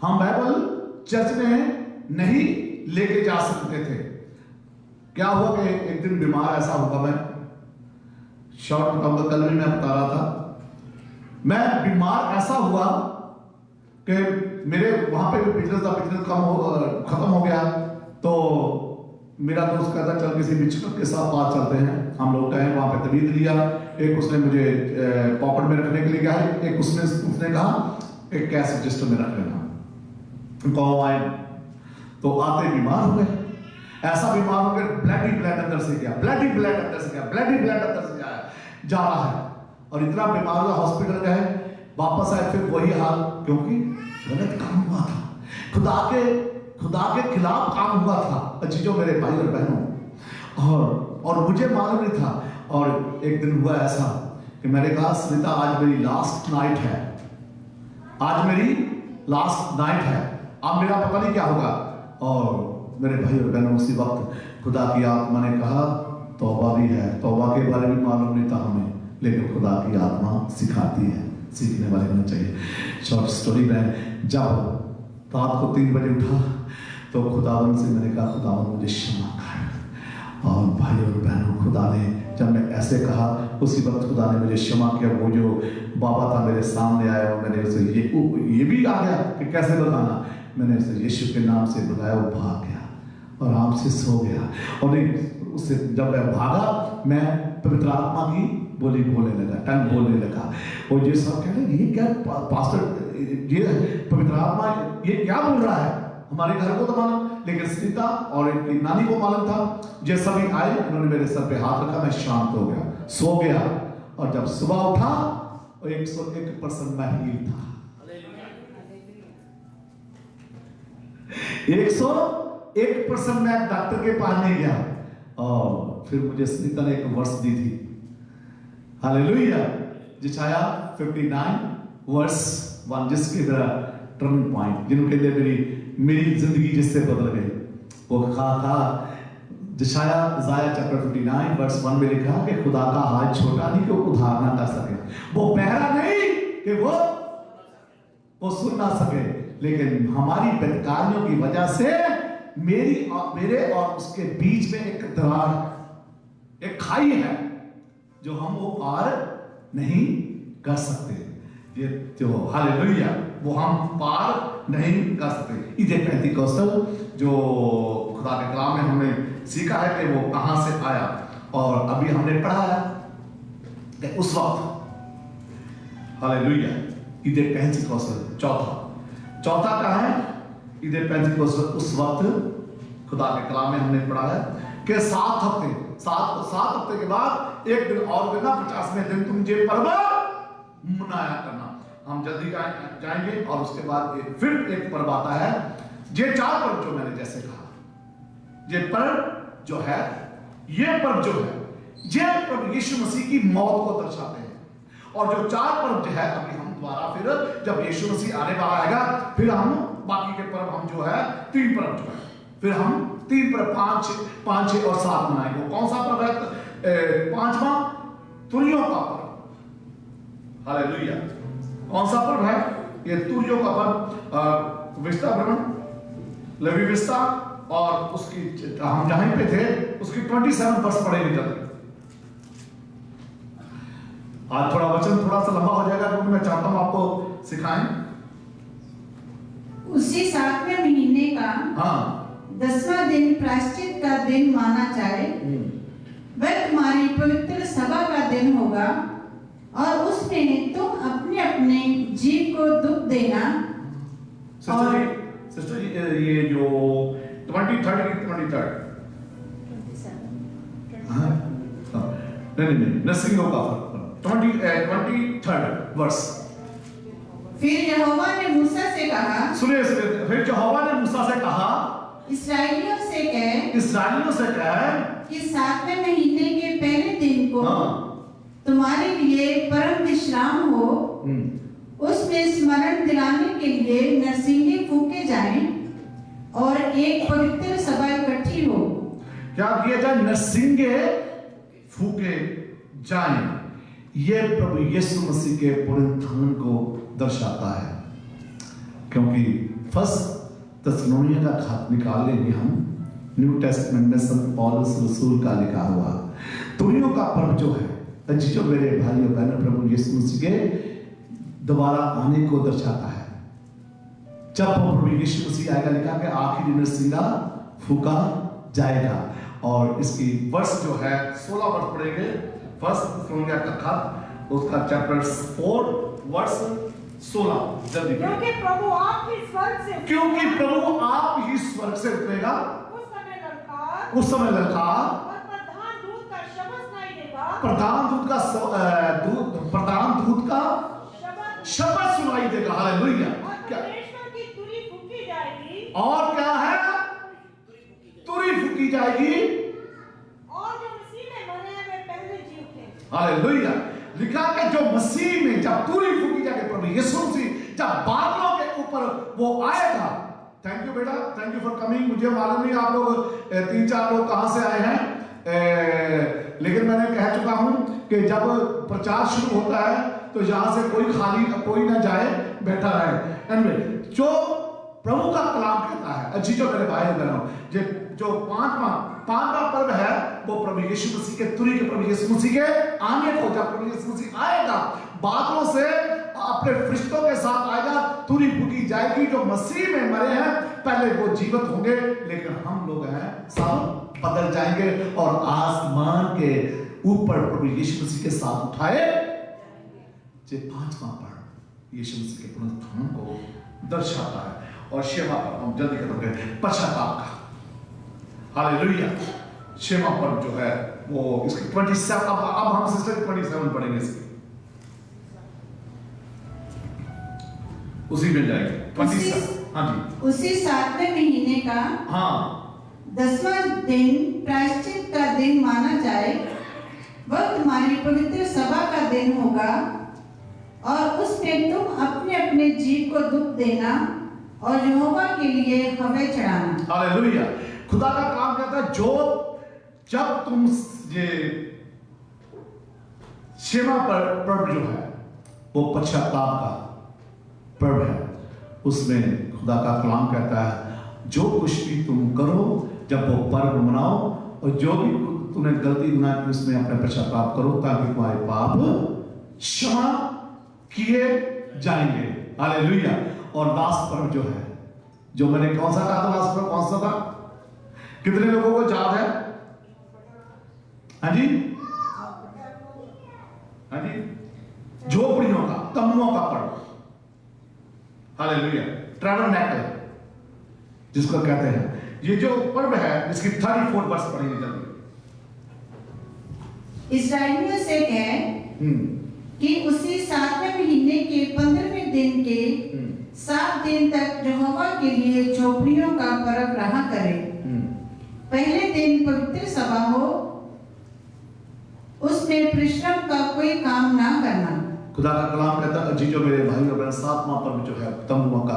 हम बाइबल चर्च में नहीं लेके जा सकते थे। क्या हुआ कि एक दिन बीमार ऐसा हुआ, मैं शॉर्ट बताऊंगा, कल भी मैं बता रहा था, मैं बीमार ऐसा हुआ कि मेरे वहां पे बिजनेस खत्म हो गया। तो मेरा दोस्त कहता चल किसी बिचकट के साथ बात चलते हैं। हम लोग गए वहां पे तबीयत लिया। एक उसने मुझे पॉकेट में रखने के लिए कहा, एक उसने कहा एक कैश रजिस्टर में रख लेना। कहो आए तो आते बीमार हो गए। ऐसा बीमार हो गए, ब्लड अंदर से गया, ब्लड अंदर से आया जा रहा है। और इतना बीमार हुआ, हॉस्पिटल गए, वापस आए, फिर वही हाल, क्योंकि गलत काम हुआ था, खुदा के खिलाफ काम हुआ था। चीजों मेरे भाई और बहनों, और मुझे मालूम नहीं था। और एक दिन हुआ ऐसा कि मैंने कहा स्मिता आज मेरी लास्ट नाइट है, आज मेरी लास्ट नाइट है, अब मेरा पता नहीं क्या होगा। और मेरे भाई और बहनों उसी वक्त खुदा की आत्मा ने कहा तौबा भी है। तौबा के बारे में मालूम नहीं था हमें, लेकिन खुदा की आत्मा सिखाती है, सीखने वाले होना चाहिए। शॉर्ट स्टोरी में जब रात को 3 बजे उठा तो खुदावन से मैंने कहा खुदावन मुझे क्षमा कर। और भाई और बहनों, खुदा ने जब मैं ऐसे कहा उसी वक्त खुदा ने मुझे क्षमा किया। वो जो बाबा था मेरे सामने आया और मैंने उसे ये भी आ गया कि कैसे बताना, मैंने उसे यीशु के नाम से बुलाया, वो भाग गया और आराम से सो गया। और उससे जब मैं भागा, मैं पवित्र आत्मा की बोली बोलने लगा, टंग बोलने लगा। और ये सब कह रहे ये क्या पास्टर, ये पवित्र आत्मा ये क्या बोल रहा है? हमारे घर को तो मालूम, लेकिन सीता और इनकी नानी को मालूम था। जैसे सभी आए, उन्होंने मेरे सर पे हाथ रखा, मैं शांत हो गया, सो गया। और जब सुबह उठा तो 101% मैं हील था। 101% मैं डॉक्टर के पास नहीं गया। और फिर मुझे सीता ने एक वर्ष दी थी। हालेलुया। जिशाया 59 वर्स 1, जिसके मेरा टर्न पॉइंट, जिनको कहते मेरी जिंदगी जिससे बदल गई, वो कहा जिशाया चैप्टर 59 वर्स 1 में लिखा कि खुदा का हाथ छोटा नहीं कि वो उधार ना कर सके, वो बहरा नहीं कि वो सुन ना सके, लेकिन हमारी बदकारियों की वजह से मेरे और उसके बीच में एक दरार, एक खाई है जो हम वो पार नहीं कर सकते। ये जो हालेलुया, वो हम पार नहीं कर सकते। इधर पेंटिकोस्टल जो खुदा के कलाम में हमने सीखा है कि वो कहां से आया, और अभी हमने पढ़ा है कि उस वक्त हालेलुया इधर पेंटिकोस्टल चौथा कहा है। इधर पेंटिकोस्टल उस वक्त खुदा के कलाम में हमने पढ़ा है कि 7 हफ्ते के बाद एक दिन और देना, 50वें दिन तुम ये पर्व मनाया करना। हम जल्दी जाएंगे और उसके बाद फिर एक पर्व आता है। ये 4 पर्व जो मैंने जैसे कहा, ये पर्व जो है, ये पर्व यीशु मसीह की मौत को दर्शाते हैं। और जो 4 पर्व जो है अभी हम दोबारा फिर जब यीशु मसीह आने वाला आएगा, फिर हम बाकी के पर्व हम जो है 3 पर्व जो है, फिर हम 3 पर्व 5, 6 और 7 मनाएंगे। वो कौन सा पर्व है? 5वां तुरियों का पर्व। हालेलुया। कौन सा पर्व है ये? तुरियों का पर्व। विस्ता भ्रमण, लेवी विस्ता, और उसकी हम जहां पे थे उसकी 27 वर्ष पढ़ेंगे जल्दी। आज थोड़ा वचन थोड़ा सा लंबा हो जाएगा क्योंकि मैं चाहता हूं आपको सिखाएं। उसी 7वें महीने का 10वां दिन प्रायश्चित का दिन माना जाए। वह तुम्हारी पवित्र सभा का दिन होगा और उसमें तुम अपने अपने जीव को दुख देना। सिस्टर जी ये जो 23rd नहीं नरसिंह का 23rd वर्ष। फिर यहोवा ने मूसा से कहा, सुनिए, फिर यहोवा ने मूसा से कहा, इस्राएलियों से कह कि 7वें महीने के पहले दिन को तुम्हारे लिए परम विश्राम हो, उसमें स्मरण दिलाने के लिए नरसिंगे फूके जाएं और एक पवित्र सभा इकट्ठी हो। क्या किया जाए? नरसिंगे फूके जाएं। यह प्रभु यीशु मसीह के पुनरुत्थान को दर्शाता है, क्योंकि फर्स्ट थिस्सलुनीकियों का खत निकाल लेंगे हम, न्यू टेस्टमेंट में संत पौलुस रसूल का लिखा हुआ तुरियों का पर्व जो है, जो मेरे भाइयों बहनों, प्रभु यीशु मसीह के दोबारा आने को दर्शाता है। जब प्रभु यीशु मसीह आएगा, लिखा कि आखिरी नरसिंगा फूका जाएगा। और इसकी वर्ष जो है 16 वर्ष पड़ेंगे। फर्स्ट थिस्सलुनीकियों का खत उसका चैप्टर 4 वर्ष 16 जल्दी। क्योंकि प्रभु आप ही स्वर्ग से उतरेगा, उस समय ललकार और प्रधान दूत का शब्द सुनाई देगा, प्रधान दूत का शब्द सुनाई देगा। हालेलुया। क्या परमेश्वर की तुरी फूकी जाएगी, और क्या है? तुरी फूकी जाएगी, और जो मसीह में मरे हैं वे पहले जी उठेंगे। हालेलुया। लिखा कि जो मसीह में जब तुरी फूकी जाएगी, प्रभु यीशु मसीह जब बादलों के ऊपर वो आएगा। थैंक यू बेटा, थैंक यू फॉर कमिंग। मुझे मालूम नहीं आप लोग 3-4 लोग कहां से आए हैं, लेकिन मैंने कह चुका हूं कि जब प्रचार शुरू होता है तो यहां से कोई ना जाए, बैठा रहे। एनीवे, जो प्रभु का कलाम कहता है, जो मेरे भाई बहनों, जो पांचवा पर्व है वो प्रभु यीशु मसीह के तुरी के, प्रभु यीशु मसीह के आने को, जब प्रभु यीशु मसीह आएगा बादलों से अपने फरिश्तों के साथ आएगा, तुरी फूकी जाएगी। जो मसीह में मरे हैं पहले वो जीवित होंगे, लेकिन हम लोग हैं सब बदल जाएंगे और आसमान के ऊपर प्रभु यीशु मसीह के साथ उठाए। ये 5वां पर्व यीशु मसीह के पुनरुत्थान को दर्शाता है। और 6वां पर्व हम जल्दी खत्म करें, पश्चाताप का। हालेलुया। 6वां पर्व जो है वो इसकी 27, अब हम सिस्टर 27 पढ़ेंगे इसकी, उसी में जाएंगे 27। हाँ जी। उसी 7वें महीने का 10वां दिन प्रायश्चित का दिन माना जाए। वह तुम्हारी पवित्र सभा का दिन होगा और उसमें तुम अपने अपने जीव को दुख देना और यहोवा के लिए हव्य चढ़ाना। हालेलुया। खुदा का कलाम कहता है, जब तुम ये 6वां पर्व जो है वो पश्चाताप का पर्व है, उसमें खुदा का कलाम कहता है जो कुछ भी तुम करो जब वो पर्व मनाओ, और जो भी तुमने गलती गुनाह की उसमें अपने पश्चाताप करो, ताकि तुम्हारे पाप क्षमा किए जाएंगे। हालेलुया। और लास्ट पर्व जो है, जो मैंने कौन सा कहा था, लास्ट पर्व कौन सा था? कितने लोगों को याद है? हाँ जी, हाँ जी, झोपड़ियों का, तम्बुओं का पर्व। हालेलुया। टैबरनेकल जिसको कहते हैं, ये जो पर्व है इसकी 34 वर्ष पढ़ेंगे जल्दी। इस्राएलियों से कह कि उसी 7वें महीने के 15वें दिन के 7 दिन तक यहोवा के लिए झोपड़ियों का पर्व रहा करे। पहले दिन पवित्र सभा हो, उसमें परिश्रम का कोई काम ना करना। खुदा का कलाम कहता है जी जो मेरे भाई और बहन 7वां पर्व जो है तंबुओं का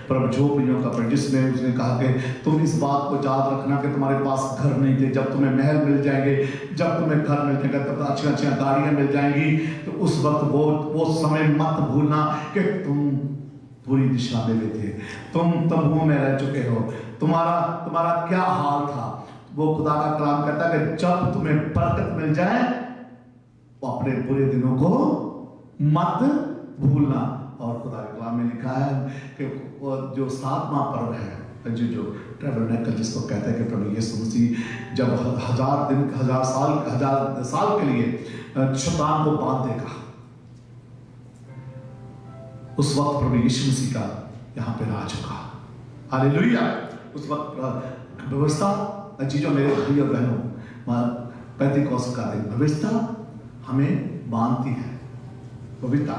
पर्व झोपड़ियों का पर्व, जिसमें उसने कहा कि तुम इस बात को याद रखना कि तुम्हारे पास घर नहीं थे, जब तुम्हें महल मिल जाएंगे, जब तुम्हें घर मिल जाएगा, तब अच्छी अच्छी गाड़ियां मिल जाएंगी, तो उस वक्त वो समय मत भूलना कि तुम पूरी दिशा में थे, तुम तंबुओं में रह चुके हो, तुम्हारा क्या हाल था। वो खुदा का कलाम कहता है कि जब तुम्हें बरकत मिल जाए वो अपने बुरे दिनों को मत भूलना। और खुदा के कलाम में लिखा है कि जो 7वां पर्व है जो टैबरनेकल जिसको कहते हैं कि प्रभु यीशु मसीह जब 1000 साल के लिए शैतान को बांध देगा, उस वक्त प्रभु यीशु मसीह का यहाँ पे राज होगा। हालेलुया। उस वक्त व्यवस्था जो मेरे भाई और बहनों, पेंतीकोस्त का दिन व्यवस्था हमें बांधती है। पवित्रता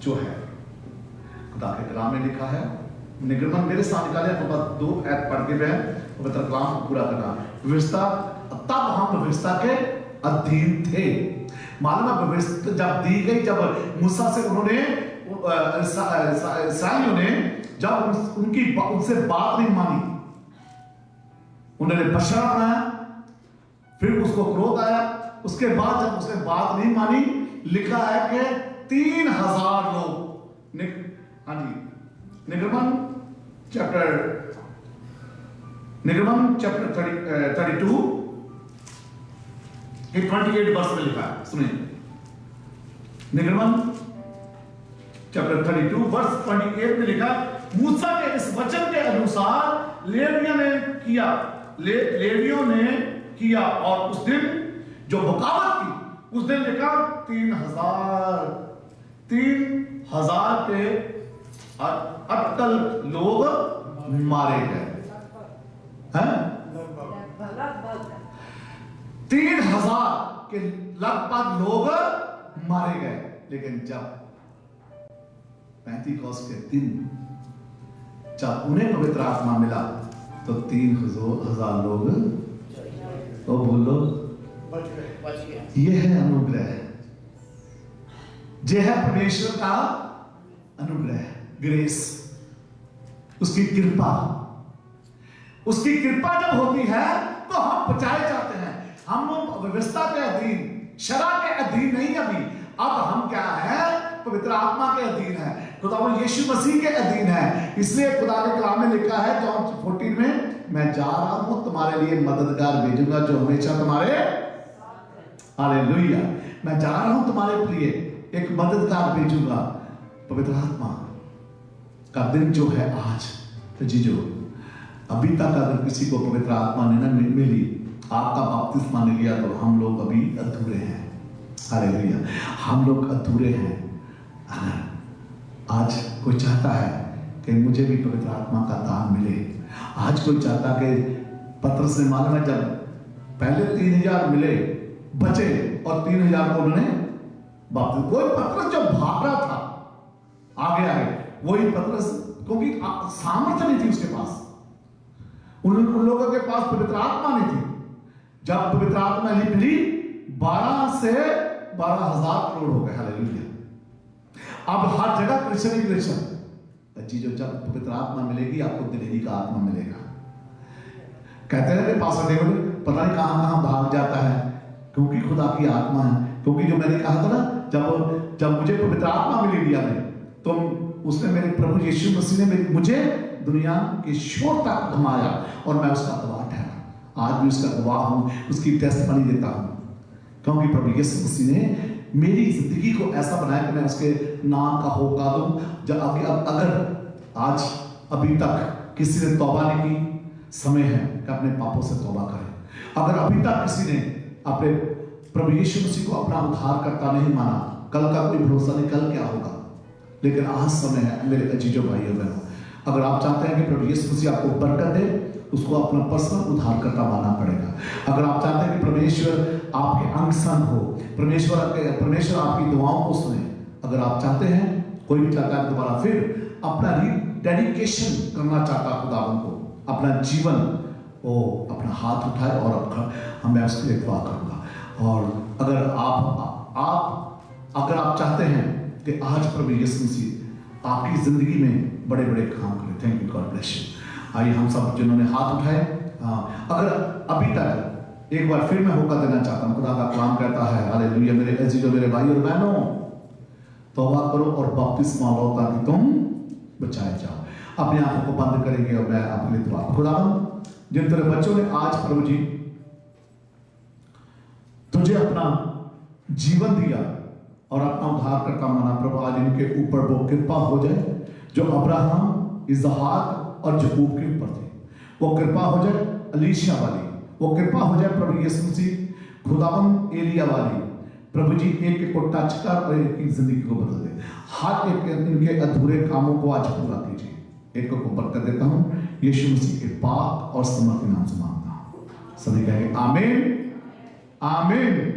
जो है खुदा के कलाम में लिखा है, निगमन मेरे साथ निकाले तो 2 ऐत पढ़ के मैं पवित्र कलाम को पूरा करना। व्यवस्था, तब हम व्यवस्था के अधीन थे। मालूम है व्यवस्था जब दी गई, जब मूसा से उन्होंने इस्राएलियों ने जब उनसे बात नहीं मानी, उन्होंने बछड़ा बनाया, फिर उसको क्रोध आया, उसके बाद जब उसने बात नहीं मानी, लिखा है कि 3000 लोग हाँ जी निगमन चैप्टर 32 28 वर्ष में लिखा है। सुनिए, निगमन चैप्टर 32 वर्ष 28 में लिखा, मूसा के इस वचन के अनुसार लेवियों ने किया और उस दिन जो बगावत की, उस दिन लिखा 3000 के अटकल लोग मारे गए हैं। 3000 के लगभग लोग मारे गए। लेकिन जब पेंतीकोस्त के दिन जब उन्हें पवित्र आत्मा मिला तो 3000 लोग तो बोलो ये है अनुग्रह, ये है परमेश्वर का अनुग्रह, ग्रेस, उसकी कृपा। उसकी कृपा जब होती है तो हम बचाए जाते हैं। हम व्यवस्था के अधीन, शरा के अधीन नहीं, अब हम क्या है, पवित्र आत्मा के अधीन है, खुदा यीशु मसीह के अधीन है। इसलिए खुदा के कलाम में लिखा है जॉन 14 में, मैं जा रहा हूं तुम्हारे लिए मददगार भेजूंगा जो हमेशा तुम्हारे, हालेलुया, मैं जा रहा हूं तुम्हारे लिए एक मददगार भेजूंगा। पवित्र आत्मा का दिन जो है आज, तो जी जो अभी तक अगर किसी को पवित्र आत्मा ने न मिली, आपका बपतिस्मा नहीं लिया, तो हम लोग अभी अधूरे हैं। हालेलुया, हम लोग अधूरे हैं। अगर आज कोई चाहता है कि मुझे भी पवित्र आत्मा का दान मिले, आज कोई चाहता कि पत्रस ने, मालूम है जब पहले 3000 मिले बचे और 3000 को उन्होंने बपतिस्मा, कोई पत्रस जो भाग रहा था आगे वही पत्रस, क्योंकि सामर्थ्य नहीं थी उसके पास, उन लोगों के पास पवित्र आत्मा नहीं थी। जब पवित्र आत्मा मिली 12 से 12,000 करोड़ हो गए। हालेलुया। अब हर जगह क्रिश्चियन जी जो जब पवित्र आत्मा मिलेगी आपको दिलेरी का आत्मा मिलेगा। कहते हैं पास देखो पता नहीं कहां भाग जाता है, क्योंकि खुदा की आत्मा है। क्योंकि जो मैंने कहा था ना, जब मुझे पवित्र आत्मा मिली दिया में, तो उसने मेरे प्रभु यीशु मसीह ने मुझे दुनिया के शोर तक घुमाया और मैं उसका गवाह ठहरा। आज भी उसका गवाह हूं, उसकी टेस्टमनी देता हूं, क्योंकि प्रभु यीशु मसीह ने मेरी जिंदगी को ऐसा बनाया कि मैं उसके नाम का होका दूं। जब अगर आज अभी तक किसी ने तौबा नहीं की, समय है कि अपने पापों से तौबा करें। अगर अभी तक किसी ने अपने प्रभु यीशु मसीह को अपना उद्धारकर्ता नहीं माना, कल का कोई भरोसा नहीं, कल क्या होगा। लेकिन आज समय है मेरे अजीजों भाइयों बहनों, अगर आप चाहते हैं कि प्रभु यीशु मसीह आपको बरकत दे, उसको अपना पर्सनल उद्धारकर्ता मानना पड़ेगा। अगर आप चाहते हैं कि परमेश्वर आपके अंग संग हो, परमेश्वर आपकी दुआओं को सुने, अगर आप चाहते हैं, कोई भी चाहता है दोबारा फिर अपना डेडिकेशन करना चाहता है खुदावन को, अपना जीवन वो अपना हाथ उठाए और मैं उसके लिए दुआ करूंगा। और अगर आप चाहते हैं कि आज प्रभु यीशु मसीह आपकी जिंदगी में बड़े बड़े काम करे। Thank you, God bless you. आइए हम सब जिन्होंने हाथ उठाए, अगर अभी तक एक बार फिर मैं होकर देना चाहता हूँ, खुदा का कलाम कहता है हालेलुया मेरे अजीजों मेरे भाई और बहनों, तौबा करो और बपतिस्मा लो ताकि तुम बचाए जाओ। अपने आंखों को बंद करेंगे और मैं अपने दुआ। खुदावंद जिन तेरे बच्चों ने आज प्रभु जी तुझे अपना जीवन दिया और अपना उद्धारकर्ता माना, प्रभु आज इनके ऊपर वो कृपा हो जाए जो अब्राहम, इसहाक और याकूब के ऊपर थी। वो कृपा हो जाए अलीशा वाली, वो कृपा हो जाए प्रभु यीशु मसीह खुदावंद एलिया वाली। प्रभु जी एक एक को टच कर और एक की जिंदगी को बदल दे। हर एक इनके अधूरे कामों को आज पूरा कीजिए। एक को बरकत देता हूं यीशु मसीह के पाक और समर्थ नाम से मांगता हूं। सभी कहेंगे आमीन, आमीन।